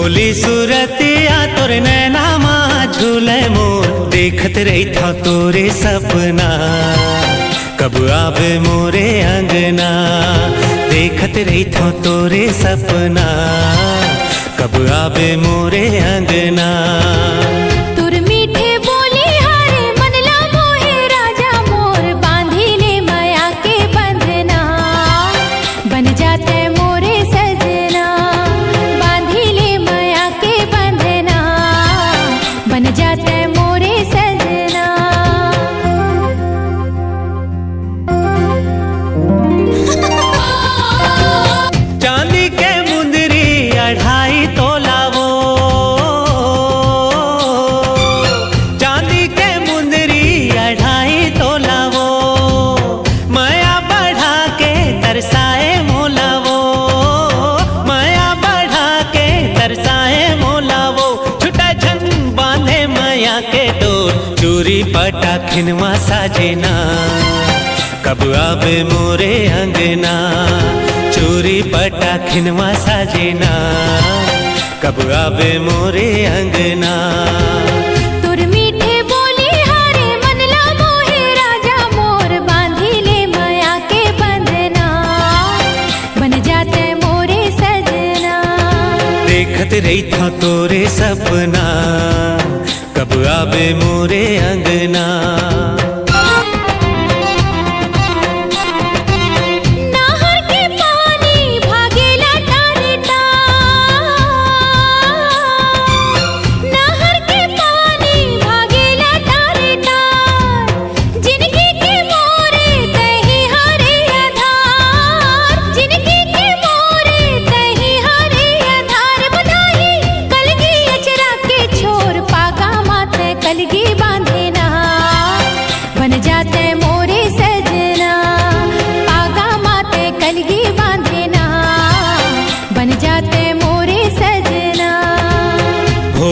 भोली सूरतिया तोर नैना माँ झूले मोर, देखत रही था तोरे सपना, कब आवे मोरे अंगना। देखत रही था तोरे सपना, कब आवे मोरे अंगना। तुर मीठे बोली हारे मनला मोहे राजा मोर, बांधी ले माया के बंधना, बन जाते मोरे सजना। बांधी ले माया के बंधना, बन जाते मोरे सजना। चांदी के मुंदरी 2.5 तोला वो, चांदी के मुंदरी 2.5 तोला वो, माया बढ़ा के तरसाए मोला वो, माया बढ़ा के तरसाए मोला वो। छुटा छन बांधे माया के डोर, चूरी पटा खिनवा साजना, कब आवे मोरे अंगना। चूरी पटा खिनवा साजना, कब आवे मोरे अंगना। तुर मीठे बोली हारे मनला मोहे राजा मोर, बांधी ले माया के बंधना, बन जाते मोरे सजना। देखत रही था तोरे सपना, कब आवे मोरे अंगना।